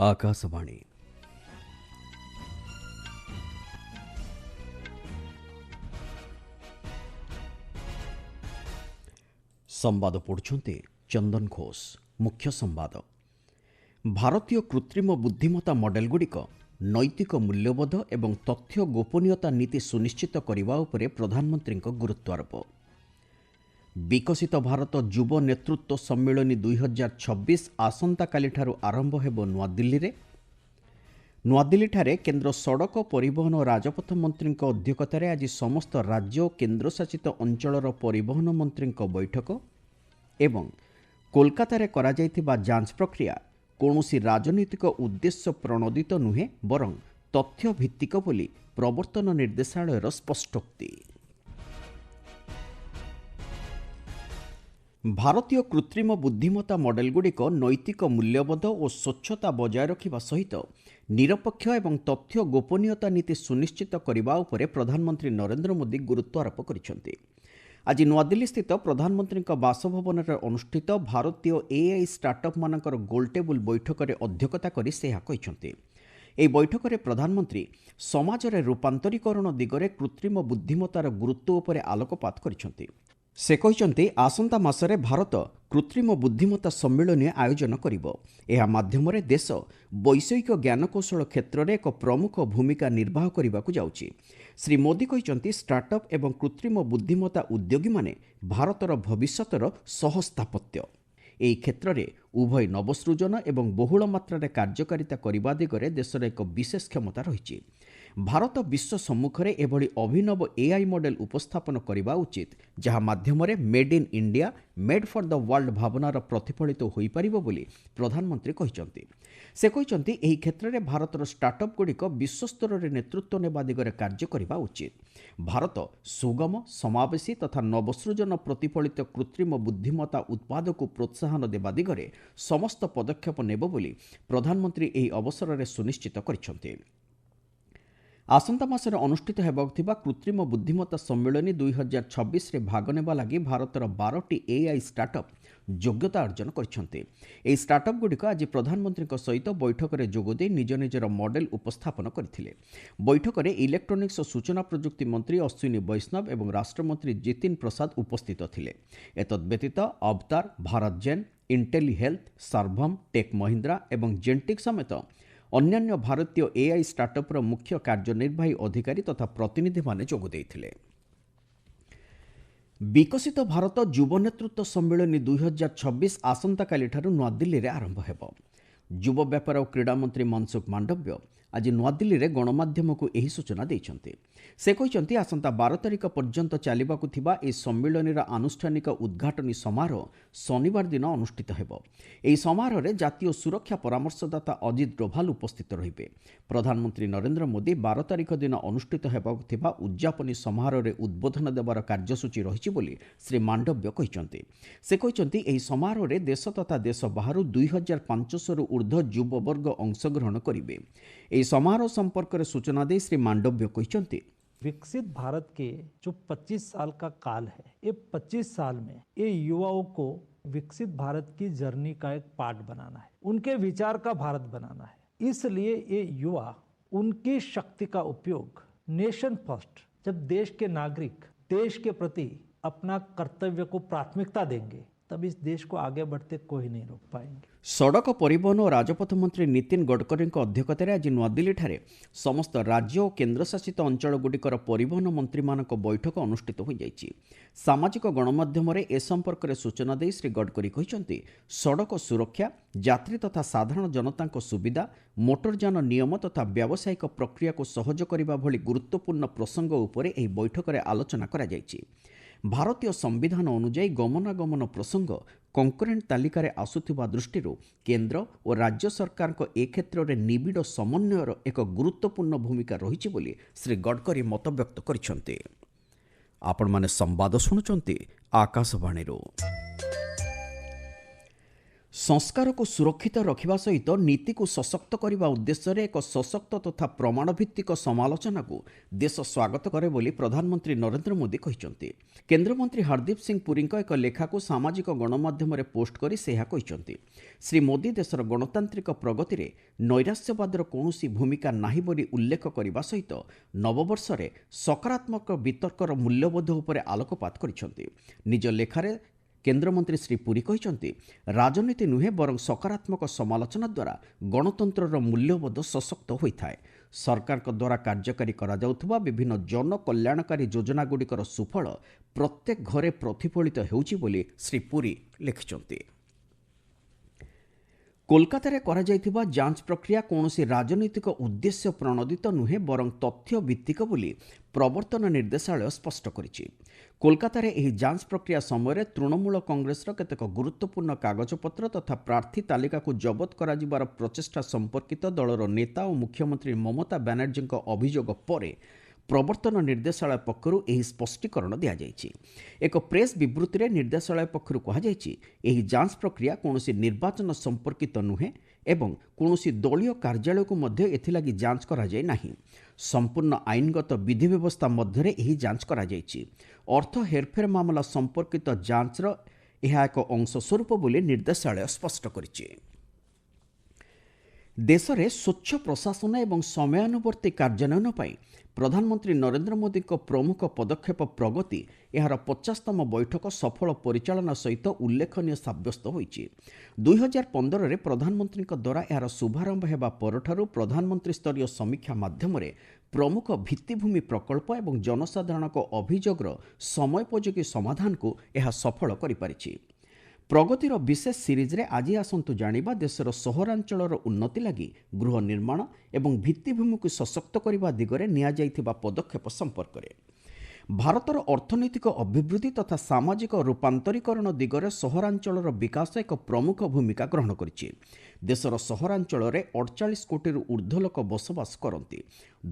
ఆకాశవాణి ସମ୍ବାଦ ପଢ଼ୁଛନ୍ତି ଚନ୍ଦନ ଘୋଷ। ମୁଖ୍ୟ ସମ୍ବାଦ। ଭାରତୀୟ କୃତ୍ରିମ ବୁଦ୍ଧିମତ୍ତା ମଡେଲଗୁଡ଼ିକ ନୈତିକ ମୂଲ୍ୟବୋଧ ଏବଂ ତଥ୍ୟ ଗୋପନୀୟତା ନୀତି ସୁନିଶ୍ଚିତ କରିବା ଉପରେ ପ୍ରଧାନମନ୍ତ୍ରୀଙ୍କ ଗୁରୁତ୍ୱାରୋପ। ବିକଶିତ ଭାରତ ଯୁବ ନେତୃତ୍ୱ ସମ୍ମିଳନୀ 2026 ଆସନ୍ତାକାଲିଠାରୁ ଆରମ୍ଭ ହେବ ନୂଆଦିଲ୍ଲୀରେ। ନୂଆଦିଲ୍ଲୀଠାରେ କେନ୍ଦ୍ର ସଡ଼କ ପରିବହନ ଓ ରାଜପଥ ମନ୍ତ୍ରୀଙ୍କ ଅଧ୍ୟକ୍ଷତାରେ ଆଜି ସମସ୍ତ ରାଜ୍ୟ ଓ କେନ୍ଦ୍ରଶାସିତ ଅଞ୍ଚଳର ପରିବହନ ମନ୍ତ୍ରୀଙ୍କ ବୈଠକ ଏବଂ କୋଲକାତାରେ କରାଯାଇଥିବା ଯାଞ୍ଚ ପ୍ରକ୍ରିୟା କୌଣସି ରାଜନୈତିକ ଉଦ୍ଦେଶ୍ୟ ପ୍ରଣୋଦିତ ନୁହେଁ ବରଂ ତଥ୍ୟ ଭିତ୍ତିକ ବୋଲି ପ୍ରବର୍ତ୍ତନ ନିର୍ଦ୍ଦେଶାଳୟର ସ୍ପଷ୍ଟୋକ୍ତି। ଭାରତୀୟ କୃତ୍ରିମ ବୁଦ୍ଧିମତ୍ତା ମଡେଲଗୁଡ଼ିକ ନୈତିକ ମୂଲ୍ୟବୋଧ ଓ ସ୍ୱଚ୍ଛତା ବଜାୟ ରଖିବା ସହିତ ନିରପେକ୍ଷ ଏବଂ ତଥ୍ୟ ଗୋପନୀୟତା ନୀତି ସୁନିଶ୍ଚିତ କରିବା ଉପରେ ପ୍ରଧାନମନ୍ତ୍ରୀ ନରେନ୍ଦ୍ର ମୋଦି ଗୁରୁତ୍ୱାରୋପ କରିଛନ୍ତି। ଆଜି ନୂଆଦିଲ୍ଲୀସ୍ଥିତ ପ୍ରଧାନମନ୍ତ୍ରୀଙ୍କ ବାସଭବନରେ ଅନୁଷ୍ଠିତ ଭାରତୀୟ ଏଆଇ ଷ୍ଟାର୍ଟଅପ୍ମାନଙ୍କର ଗୋଲଟେବୁଲ ବୈଠକରେ ଅଧ୍ୟକ୍ଷତା କରି ସେ ଏହା କହିଛନ୍ତି। ଏହି ବୈଠକରେ ପ୍ରଧାନମନ୍ତ୍ରୀ ସମାଜରେ ରୂପାନ୍ତରୀକରଣ ଦିଗରେ କୃତ୍ରିମ ବୁଦ୍ଧିମତ୍ତାର ଗୁରୁତ୍ୱ ଉପରେ ଆଲୋକପାତ କରିଛନ୍ତି। ସେ କହିଛନ୍ତି ଆସନ୍ତା ମାସରେ ଭାରତ କୃତ୍ରିମ ବୁଦ୍ଧିମତ୍ତା ସମ୍ମିଳନୀ ଆୟୋଜନ କରିବ। ଏହା ମାଧ୍ୟମରେ ଦେଶ ବୈଷୟିକ ଜ୍ଞାନକୌଶଳ କ୍ଷେତ୍ରରେ ଏକ ପ୍ରମୁଖ ଭୂମିକା ନିର୍ବାହ କରିବାକୁ ଯାଉଛି। ଶ୍ରୀ ମୋଦି କହିଛନ୍ତି ଷ୍ଟାର୍ଟଅପ୍ ଏବଂ କୃତ୍ରିମ ବୁଦ୍ଧିମତ୍ତା ଉଦ୍ୟୋଗୀମାନେ ଭାରତର ଭବିଷ୍ୟତର ସହସ୍ଥାପତ୍ୟ। ଏହି କ୍ଷେତ୍ରରେ ଉଭୟ ନବସୃଜନ ଏବଂ ବହୁଳ ମାତ୍ରାରେ କାର୍ଯ୍ୟକାରିତା କରିବା ଦିଗରେ ଦେଶର ଏକ ବିଶେଷ କ୍ଷମତା ରହିଛି। ଭାରତ ବିଶ୍ୱ ସମ୍ମୁଖରେ ଏଭଳି ଅଭିନବ ଏଆଇ ମଡେଲ ଉପସ୍ଥାପନ କରିବା ଉଚିତ ଯାହା ମାଧ୍ୟମରେ made in India made for the world ଭାବନାର ପ୍ରତିଫଳିତ ହୋଇପାରିବ ବୋଲି ପ୍ରଧାନମନ୍ତ୍ରୀ କହିଛନ୍ତି। ସେ କହିଛନ୍ତି ଏହି କ୍ଷେତ୍ରରେ ଭାରତର ଷ୍ଟାର୍ଟଅପ୍ ଗୁଡ଼ିକ ବିଶ୍ୱସ୍ତରରେ ନେତୃତ୍ୱ ନେବା ଦିଗରେ କାର୍ଯ୍ୟ କରିବା ଉଚିତ। ଭାରତ ସୁଗମ ସମାବେଶୀ ତଥା ନବସୃଜନ ପ୍ରତିଫଳିତ କୃତ୍ରିମ ବୁଦ୍ଧିମତ୍ତା ଉତ୍ପାଦକୁ ପ୍ରୋତ୍ସାହନ ଦେବା ଦିଗରେ ସମସ୍ତ ପଦକ୍ଷେପ ନେବ ବୋଲି ପ୍ରଧାନମନ୍ତ୍ରୀ ଏହି ଅବସରରେ ସୁନିଶ୍ଚିତ କରିଛନ୍ତି। ଆସନ୍ତା ମାସରେ ଅନୁଷ୍ଠିତ ହେବାକୁ ଥିବା କୃତ୍ରିମ ବୁଦ୍ଧିମତ୍ତା ସମ୍ମିଳନୀ 2026ରେ ଭାଗ ନେବା ଲାଗି ଭାରତର 12ଟି ଏଆଇ ଷ୍ଟାର୍ଟଅପ୍ ଯୋଗ୍ୟତା ଅର୍ଜନ କରିଛନ୍ତି। ଏହି ଷ୍ଟାର୍ଟଅପ୍ଗୁଡ଼ିକ ଆଜି ପ୍ରଧାନମନ୍ତ୍ରୀଙ୍କ ସହିତ ବୈଠକରେ ଯୋଗଦେଇ ନିଜ ନିଜର ମଡେଲ ଉପସ୍ଥାପନ କରିଥିଲେ। ବୈଠକରେ ଇଲେକ୍ଟ୍ରୋନିକ୍ସ ଓ ସୂଚନା ପ୍ରଯୁକ୍ତି ମନ୍ତ୍ରୀ ଅଶ୍ୱିନୀ ବୈଷ୍ଣବ ଏବଂ ରାଷ୍ଟ୍ରମନ୍ତ୍ରୀ ଜିତିନ ପ୍ରସାଦ ଉପସ୍ଥିତ ଥିଲେ। ଏତଦ୍ବ୍ୟତୀତ ଅବତାର, ଭାରତ ଜେନ୍, ଇଣ୍ଟେଲି ହେଲ୍ଥ, ସାର୍ଭମ୍, ଟେକ୍ ମହିନ୍ଦ୍ରା ଏବଂ ଜେଣ୍ଟିକ୍ ସମେତ ଅନ୍ୟାନ୍ୟ ଭାରତୀୟ ଏଆଇ ଷ୍ଟାର୍ଟଅପ୍ର ମୁଖ୍ୟ କାର୍ଯ୍ୟନିର୍ବାହୀ ଅଧିକାରୀ ତଥା ପ୍ରତିନିଧିମାନେ ଯୋଗ ଦେଇଥିଲେ। ବିକଶିତ ଭାରତ ଯୁବ ନେତୃତ୍ୱ ସମ୍ମିଳନୀ 2026 ଆସନ୍ତାକାଲିଠାରୁ ନୂଆଦିଲ୍ଲୀରେ ଆରମ୍ଭ ହେବ। ଯୁବ ବ୍ୟାପାର ଓ କ୍ରୀଡ଼ା ମନ୍ତ୍ରୀ ମନସୁଖ ମାଣ୍ଡବ୍ୟ ଆଜି ନୂଆଦିଲ୍ଲୀରେ ଗଣମାଧ୍ୟମକୁ ଏହି ସୂଚନା ଦେଇଛନ୍ତି। ସେ କହିଛନ୍ତି ଆସନ୍ତା 12 ତାରିଖ ପର୍ଯ୍ୟନ୍ତ ଚାଲିବାକୁ ଥିବା ଏହି ସମ୍ମିଳନୀର ଆନୁଷ୍ଠାନିକ ଉଦ୍ଘାଟନୀ ସମାରୋହ ଶନିବାର ଦିନ ଅନୁଷ୍ଠିତ ହେବ। ଏହି ସମାରୋହରେ ଜାତୀୟ ସୁରକ୍ଷା ପରାମର୍ଶଦାତା ଅଜିତ ଡୋଭାଲ ଉପସ୍ଥିତ ରହିବେ। ପ୍ରଧାନମନ୍ତ୍ରୀ ନରେନ୍ଦ୍ର ମୋଦି 12 ତାରିଖ ଦିନ ଅନୁଷ୍ଠିତ ହେବାକୁ ଥିବା ଉଦ୍ଯାପନୀ ସମାରୋହରେ ଉଦ୍ବୋଧନ ଦେବାର କାର୍ଯ୍ୟସୂଚୀ ରହିଛି ବୋଲି ଶ୍ରୀ ମାଣ୍ଡବ୍ୟ କହିଛନ୍ତି। ସେ କହିଛନ୍ତି ଏହି ସମାରୋହରେ ଦେଶ ତଥା ଦେଶ ବାହାରୁ 2500ରୁ ଉର୍ଦ୍ଧ୍ୱ ଯୁବବର୍ଗ ଅଂଶଗ୍ରହଣ କରିବେ। ଏହି ସମାରୋହ ସମ୍ପର୍କରେ ସୂଚନା ଦେଇ ଶ୍ରୀ ମାଣ୍ଡବ୍ୟ କହିଛନ୍ତି विकसित भारत के जो 25 साल का काल है, ये 25 साल में ये युवाओं को विकसित भारत की जर्नी का एक पार्ट बनाना है, उनके विचार का भारत बनाना है। इसलिए ये युवा उनकी शक्ति का उपयोग नेशन फर्स्ट, जब देश के नागरिक देश के प्रति अपना कर्तव्य को प्राथमिकता देंगे तब इस देश को आगे बढ़ते कोई नहीं रोक पाएंगे। ସଡ଼କ ପରିବହନ ଓ ରାଜପଥ ମନ୍ତ୍ରୀ ନୀତିନ ଗଡ଼କରୀଙ୍କ ଅଧ୍ୟକ୍ଷତାରେ ଆଜି ନୂଆଦିଲ୍ଲୀଠାରେ ସମସ୍ତ ରାଜ୍ୟ ଓ କେନ୍ଦ୍ରଶାସିତ ଅଞ୍ଚଳଗୁଡ଼ିକର ପରିବହନ ମନ୍ତ୍ରୀମାନଙ୍କ ବୈଠକ ଅନୁଷ୍ଠିତ ହୋଇଯାଇଛି। ସାମାଜିକ ଗଣମାଧ୍ୟମରେ ଏ ସମ୍ପର୍କରେ ସୂଚନା ଦେଇ ଶ୍ରୀ ଗଡ଼କରୀ କହିଛନ୍ତି ସଡ଼କ ସୁରକ୍ଷା, ଯାତ୍ରୀ ତଥା ସାଧାରଣ ଜନତାଙ୍କ ସୁବିଧା, ମୋଟରଯାନ ନିୟମ ତଥା ବ୍ୟାବସାୟିକ ପ୍ରକ୍ରିୟାକୁ ସହଜ କରିବା ଭଳି ଗୁରୁତ୍ୱପୂର୍ଣ୍ଣ ପ୍ରସଙ୍ଗ ଉପରେ ଏହି ବୈଠକରେ ଆଲୋଚନା କରାଯାଇଛି। ଭାରତୀୟ ସମ୍ବିଧାନ ଅନୁଯାୟୀ ଗମନାଗମନ ପ୍ରସଙ୍ଗ କଙ୍କରେଣ୍ଟ ତାଲିକାରେ ଆସୁଥିବା ଦୃଷ୍ଟିରୁ କେନ୍ଦ୍ର ଓ ରାଜ୍ୟ ସରକାରଙ୍କ ଏ କ୍ଷେତ୍ରରେ ନିବିଡ଼ ସମନ୍ୱୟର ଏକ ଗୁରୁତ୍ୱପୂର୍ଣ୍ଣ ଭୂମିକା ରହିଛି ବୋଲି ଶ୍ରୀ ଗଡ଼କରୀ ମତବ୍ୟକ୍ତ କରିଛନ୍ତି। ଆପଣମାନେ ସମ୍ବାଦ ଶୁଣୁଛନ୍ତି ଆକାଶବାଣୀରୁ। ସଂସ୍କାରକୁ ସୁରକ୍ଷିତ ରଖିବା ସହିତ ନୀତିକୁ ସଶକ୍ତ କରିବା ଉଦ୍ଦେଶ୍ୟରେ ଏକ ସଶକ୍ତ ତଥା ପ୍ରମାଣଭିତ୍ତିକ ସମାଲୋଚନାକୁ ଦେଶ ସ୍ୱାଗତ କରେ ବୋଲି ପ୍ରଧାନମନ୍ତ୍ରୀ ନରେନ୍ଦ୍ର ମୋଦି କହିଛନ୍ତି। କେନ୍ଦ୍ରମନ୍ତ୍ରୀ ହରଦୀପ ସିଂ ପୁରୀଙ୍କ ଏକ ଲେଖାକୁ ସାମାଜିକ ଗଣମାଧ୍ୟମରେ ପୋଷ୍ଟ କରି ସେ ଏହା କହିଛନ୍ତି। ଶ୍ରୀ ମୋଦି ଦେଶର ଗଣତାନ୍ତ୍ରିକ ପ୍ରଗତିରେ ନୈରାଶ୍ୟବାଦର କୌଣସି ଭୂମିକା ନାହିଁ ବୋଲି ଉଲ୍ଲେଖ କରିବା ସହିତ ନବବର୍ଷରେ ସକାରାତ୍ମକ ବିତର୍କର ମୂଲ୍ୟବୋଧ ଉପରେ ଆଲୋକପାତ କରିଛନ୍ତି। ନିଜ ଲେଖାରେ କେନ୍ଦ୍ରମନ୍ତ୍ରୀ ଶ୍ରୀ ପୁରୀ କହିଛନ୍ତି, ରାଜନୀତି ନୁହେଁ ବରଂ ସକାରାତ୍ମକ ସମାଲୋଚନା ଦ୍ୱାରା ଗଣତନ୍ତ୍ରର ମୂଲ୍ୟବୋଧ ସଶକ୍ତ ହୋଇଥାଏ। ସରକାରଙ୍କ ଦ୍ୱାରା କାର୍ଯ୍ୟକାରୀ କରାଯାଉଥିବା ବିଭିନ୍ନ ଜନକଲ୍ୟାଣକାରୀ ଯୋଜନାଗୁଡ଼ିକର ସୁଫଳ ପ୍ରତ୍ୟେକ ଘରେ ପ୍ରତିଫଳିତ ହେଉଛି ବୋଲି ଶ୍ରୀ ପୁରୀ ଲେଖିଛନ୍ତି। କୋଲକାତାରେ କରାଯାଇଥିବା ଯାଞ୍ଚ ପ୍ରକ୍ରିୟା କୌଣସି ରାଜନୈତିକ ଉଦ୍ଦେଶ୍ୟ ପ୍ରଣୋଦିତ ନୁହେଁ ବରଂ ତଥ୍ୟ ଭିତ୍ତିକ ବୋଲି ପ୍ରବର୍ତ୍ତନ ନିର୍ଦ୍ଦେଶାଳୟ ସ୍ପଷ୍ଟ କରିଛି। କୋଲକାତାରେ ଏହି ଯାଞ୍ଚ ପ୍ରକ୍ରିୟା ସମୟରେ ତୃଣମୂଳ କଂଗ୍ରେସର କେତେକ ଗୁରୁତ୍ୱପୂର୍ଣ୍ଣ କାଗଜପତ୍ର ତଥା ପ୍ରାର୍ଥୀ ତାଲିକାକୁ ଜବତ କରାଯିବାର ପ୍ରଚେଷ୍ଟା ସମ୍ପର୍କିତ ଦଳର ନେତା ଓ ମୁଖ୍ୟମନ୍ତ୍ରୀ ମମତା ବାନାର୍ଜୀଙ୍କ ଅଭିଯୋଗ ପରେ ପ୍ରବର୍ତ୍ତନ ନିର୍ଦ୍ଦେଶାଳୟ ପକ୍ଷରୁ ଏହି ସ୍ପଷ୍ଟୀକରଣ ଦିଆଯାଇଛି। ଏକ ପ୍ରେସ୍ ବିବୃତ୍ତିରେ ନିର୍ଦ୍ଦେଶାଳୟ ପକ୍ଷରୁ କୁହାଯାଇଛି, ଏହି ଯାଞ୍ଚ ପ୍ରକ୍ରିୟା କୌଣସି ନିର୍ବାଚନ ସମ୍ପର୍କିତ ନୁହେଁ ଏବଂ କୌଣସି ଦଳୀୟ କାର୍ଯ୍ୟାଳୟକୁ ମଧ୍ୟ ଏଥିଲାଗି ଯାଞ୍ଚ କରାଯାଇ ନାହିଁ। ସମ୍ପୂର୍ଣ୍ଣ ଆଇନଗତ ବିଧି ବ୍ୟବସ୍ଥା ମଧ୍ୟରେ ଏହି ଯାଞ୍ଚ କରାଯାଇଛି। ଅର୍ଥ ହେରଫେର ମାମଲା ସମ୍ପର୍କିତ ଯାଞ୍ଚର ଏହା ଏକ ଅଂଶ ସ୍ୱରୂପ ବୋଲି ନିର୍ଦ୍ଦେଶାଳୟ ସ୍ପଷ୍ଟ କରିଛି। ଦେଶରେ ସ୍ୱଚ୍ଛ ପ୍ରଶାସନ ଏବଂ ସମୟାନୁବର୍ତ୍ତୀ କାର୍ଯ୍ୟାନ୍ୱୟନ ପାଇଁ ପ୍ରଧାନମନ୍ତ୍ରୀ ନରେନ୍ଦ୍ର ମୋଦିଙ୍କ ପ୍ରମୁଖ ପଦକ୍ଷେପ ପ୍ରଗତି ଏହାର 50ତମ ବୈଠକ ସଫଳ ପରିଚାଳନା ସହିତ ଉଲ୍ଲେଖନୀୟ ସାବ୍ୟସ୍ତ ହୋଇଛି। 2015ରେ ପ୍ରଧାନମନ୍ତ୍ରୀଙ୍କ ଦ୍ୱାରା ଏହାର ଶୁଭାରମ୍ଭ ହେବା ପରଠାରୁ ପ୍ରଧାନମନ୍ତ୍ରୀ ସ୍ତରୀୟ ସମୀକ୍ଷା ମାଧ୍ୟମରେ ପ୍ରମୁଖ ଭିତ୍ତିଭୂମି ପ୍ରକଳ୍ପ ଏବଂ ଜନସାଧାରଣଙ୍କ ଅଭିଯୋଗର ସମୟୋପଯୋଗୀ ସମାଧାନକୁ ଏହା ସଫଳ କରିପାରିଛି। ପ୍ରଗତିର ବିଶେଷ ସିରିଜରେ ଆଜି ଆସନ୍ତୁ ଜାଣିବା ଦେଶର ସହରାଞ୍ଚଳର ଉନ୍ନତି ଲାଗି ଗୃହ ନିର୍ମାଣ ଏବଂ ଭିତ୍ତିଭୂମିକୁ ସଶକ୍ତ କରିବା ଦିଗରେ ନିଆଯାଇଥିବା ପଦକ୍ଷେପ ସମ୍ପର୍କରେ। ଭାରତର ଅର୍ଥନୈତିକ ଅଭିବୃଦ୍ଧି ତଥା ସାମାଜିକ ରୂପାନ୍ତରୀକରଣ ଦିଗରେ ସହରାଞ୍ଚଳର ବିକାଶ ଏକ ପ୍ରମୁଖ ଭୂମିକା ଗ୍ରହଣ କରିଛି। ଦେଶର ସହରାଞ୍ଚଳରେ 48 କୋଟିରୁ ଉର୍ଦ୍ଧ୍ୱ ଲୋକ ବସବାସ କରନ୍ତି।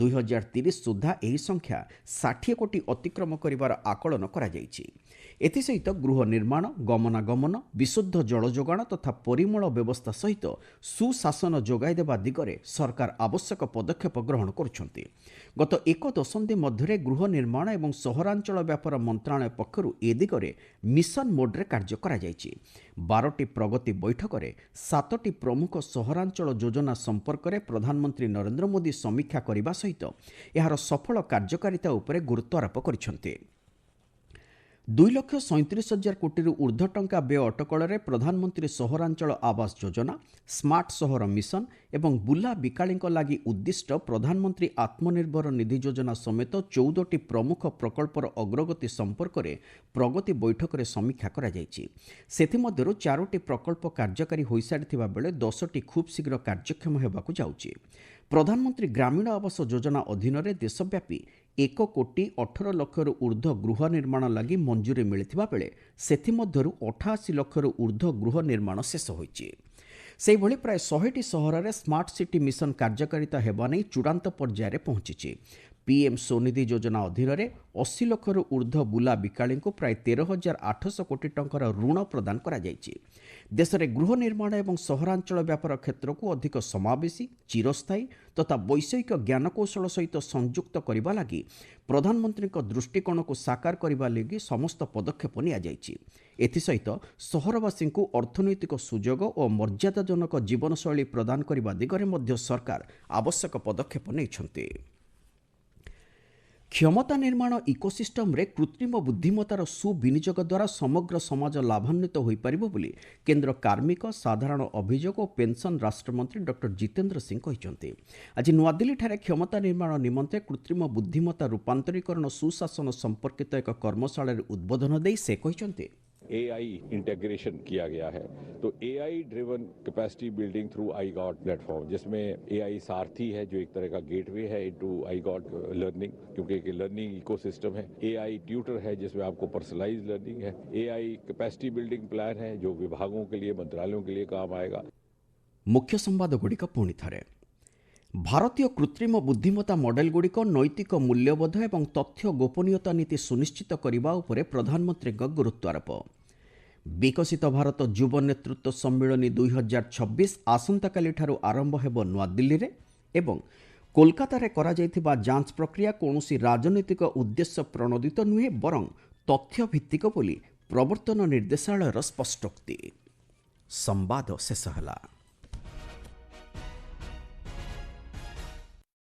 2030 ସୁଦ୍ଧା ଏହି ସଂଖ୍ୟା 60 କୋଟି ଅତିକ୍ରମ କରିବାର ଆକଳନ କରାଯାଇଛି। ଏଥିସହିତ ଗୃହ ନିର୍ମାଣ, ଗମନାଗମନ, ବିଶୁଦ୍ଧ ଜଳ ଯୋଗାଣ ତଥା ପରିମଳ ବ୍ୟବସ୍ଥା ସହିତ ସୁଶାସନ ଯୋଗାଇ ଦେବା ଦିଗରେ ସରକାର ଆବଶ୍ୟକ ପଦକ୍ଷେପ ଗ୍ରହଣ କରୁଛନ୍ତି। ଗତ ଏକ ଦଶନ୍ଧି ମଧ୍ୟରେ ଗୃହ ନିର୍ମାଣ ଏବଂ ସହରାଞ୍ଚଳ ବ୍ୟାପାର ମନ୍ତ୍ରଣାଳୟ ପକ୍ଷରୁ ଏ ଦିଗରେ ମିଶନ ମୋଡ୍ରେ କାର୍ଯ୍ୟ କରାଯାଇଛି। 12ଟି ପ୍ରଗତି ବୈଠକରେ 7ଟି ପ୍ରମୁଖ ସହରାଞ୍ଚଳ ଯୋଜନା ସମ୍ପର୍କରେ ପ୍ରଧାନମନ୍ତ୍ରୀ ନରେନ୍ଦ୍ର ମୋଦି ସମୀକ୍ଷା କରିବା ସହିତ ଏହାର ସଫଳ କାର୍ଯ୍ୟକାରିତା ଉପରେ ଗୁରୁତ୍ୱାରୋପ କରିଛନ୍ତି। 2,37,000 କୋଟିରୁ ଉର୍ଦ୍ଧ୍ୱ ଟଙ୍କା ବ୍ୟୟ ଅଟକଳରେ ପ୍ରଧାନମନ୍ତ୍ରୀ ସହରାଞ୍ଚଳ ଆବାସ ଯୋଜନା, ସ୍ମାର୍ଟ ସହର ମିଶନ ଏବଂ ବୁଲା ବିକାଳୀଙ୍କ ଲାଗି ଉଦ୍ଦିଷ୍ଟ ପ୍ରଧାନମନ୍ତ୍ରୀ ଆତ୍ମନିର୍ଭର ନିଧି ଯୋଜନା ସମେତ 14ଟି ପ୍ରମୁଖ ପ୍ରକଳ୍ପର ଅଗ୍ରଗତି ସମ୍ପର୍କରେ ପ୍ରଗତି ବୈଠକରେ ସମୀକ୍ଷା କରାଯାଇଛି। ସେଥିମଧ୍ୟରୁ 4ଟି ପ୍ରକଳ୍ପ କାର୍ଯ୍ୟକାରୀ ହୋଇସାରିଥିବା ବେଳେ 10ଟି ଖୁବ୍ ଶୀଘ୍ର କାର୍ଯ୍ୟକ୍ଷମ ହେବାକୁ ଯାଉଛି। ପ୍ରଧାନମନ୍ତ୍ରୀ ଗ୍ରାମୀଣ ଆବାସ ଯୋଜନା ଅଧୀନରେ ଦେଶବ୍ୟାପୀ 1,18 ଲକ୍ଷରୁ ଉର୍ଦ୍ଧ୍ୱ ଗୃହ ନିର୍ମାଣ ଲାଗି ମଞ୍ଜୁରୀ ମିଳିଥିବା ବେଳେ ସେଥିମଧ୍ୟରୁ 88 ଲକ୍ଷରୁ ଉର୍ଦ୍ଧ୍ୱ ଗୃହ ନିର୍ମାଣ ଶେଷ ହୋଇଛି। ସେହିଭଳି ପ୍ରାୟ 100ଟି ସହରରେ ସ୍ମାର୍ଟ ସିଟି ମିଶନ କାର୍ଯ୍ୟକାରିତା ହେବା ନେଇ ଚୂଡ଼ାନ୍ତ ପର୍ଯ୍ୟାୟରେ ପହଞ୍ଚିଛି। ପିଏମ୍ ସ୍ୱନିଧି ଯୋଜନା ଅଧୀନରେ 80 ଲକ୍ଷରୁ ଉର୍ଦ୍ଧ୍ୱ ବୁଲା ବିକାଳୀଙ୍କୁ ପ୍ରାୟ 13,800 କୋଟି ଟଙ୍କାର ଋଣ ପ୍ରଦାନ କରାଯାଇଛି। ଦେଶରେ ଗୃହ ନିର୍ମାଣ ଏବଂ ସହରାଞ୍ଚଳ ବ୍ୟାପାର କ୍ଷେତ୍ରକୁ ଅଧିକ ସମାବେଶୀ, ଚିରସ୍ଥାୟୀ ତଥା ବୈଷୟିକ ଜ୍ଞାନକୌଶଳ ସହିତ ସଂଯୁକ୍ତ କରିବା ଲାଗି ପ୍ରଧାନମନ୍ତ୍ରୀଙ୍କ ଦୃଷ୍ଟିକୋଣକୁ ସାକାର କରିବା ଲାଗି ସମସ୍ତ ପଦକ୍ଷେପ ନିଆଯାଇଛି। ଏଥିସହିତ ସହରବାସୀଙ୍କୁ ଅର୍ଥନୈତିକ ସୁଯୋଗ ଓ ମର୍ଯ୍ୟାଦାଜନକ ଜୀବନଶୈଳୀ ପ୍ରଦାନ କରିବା ଦିଗରେ ମଧ୍ୟ ସରକାର ଆବଶ୍ୟକ ପଦକ୍ଷେପ ନେଇଛନ୍ତି। କ୍ଷମତା ନିର୍ମାଣ ଇକୋସିଷ୍ଟମରେ କୃତ୍ରିମ ବୁଦ୍ଧିମତାର ସୁବିନିଯୋଗ ଦ୍ୱାରା ସମଗ୍ର ସମାଜ ଲାଭାନ୍ୱିତ ହୋଇପାରିବ ବୋଲି କେନ୍ଦ୍ର କାର୍ମିକ, ସାଧାରଣ ଅଭିଯୋଗ ଓ ପେନ୍ସନ୍ ରାଷ୍ଟ୍ରମନ୍ତ୍ରୀ ଡକ୍ଟର ଜିତେନ୍ଦ୍ର ସିଂ କହିଛନ୍ତି। ଆଜି ନୂଆଦିଲ୍ଲୀଠାରେ କ୍ଷମତା ନିର୍ମାଣ ନିମନ୍ତେ କୃତ୍ରିମ ବୁଦ୍ଧିମତା ରୂପାନ୍ତରୀକରଣ ସୁଶାସନ ସମ୍ପର୍କିତ ଏକ କର୍ମଶାଳାରେ ଉଦ୍ବୋଧନ ଦେଇ ସେ କହିଛନ୍ତି, AI इंटीग्रेशन किया गया है। तो AI driven capacity building through iGOT platform, जिसमें AI सारथी है जो एक तरह का गेटवे है इनटू iGOT लर्निंग, क्योंकि एक लर्निंग इकोसिस्टम है। AI ट्यूटर है जिसमें आपको पर्सनलाइज लर्निंग है। AI कैपेसिटी बिल्डिंग प्लान है जो विभागों के लिए, मंत्रालयों के लिए काम आएगा। मुख्य संवाद गुड़िक पुणी थे। ଭାରତୀୟ କୃତ୍ରିମ ବୁଦ୍ଧିମତା ମଡେଲଗୁଡ଼ିକ ନୈତିକ ମୂଲ୍ୟବୋଧ ଏବଂ ତଥ୍ୟ ଗୋପନୀୟତା ନୀତି ସୁନିଶ୍ଚିତ କରିବା ଉପରେ ପ୍ରଧାନମନ୍ତ୍ରୀଙ୍କ ଗୁରୁତ୍ୱାରୋପ। ବିକଶିତ ଭାରତ ଯୁବ ନେତୃତ୍ୱ ସମ୍ମିଳନୀ 2026 ଆସନ୍ତାକାଲିଠାରୁ ଆରମ୍ଭ ହେବ ନୂଆଦିଲ୍ଲୀରେ ଏବଂ କୋଲକାତାରେ କରାଯାଇଥିବା ଯାଞ୍ଚ ପ୍ରକ୍ରିୟା କୌଣସି ରାଜନୈତିକ ଉଦ୍ଦେଶ୍ୟ ପ୍ରଣୋଦିତ ନୁହେଁ ବରଂ ତଥ୍ୟଭିତ୍ତିକ ବୋଲି ପ୍ରବର୍ତ୍ତନ ନିର୍ଦ୍ଦେଶାଳୟର ସ୍ପଷ୍ଟୋକ୍ତି। ସମ୍ବାଦ ଶେଷ ହେଲା।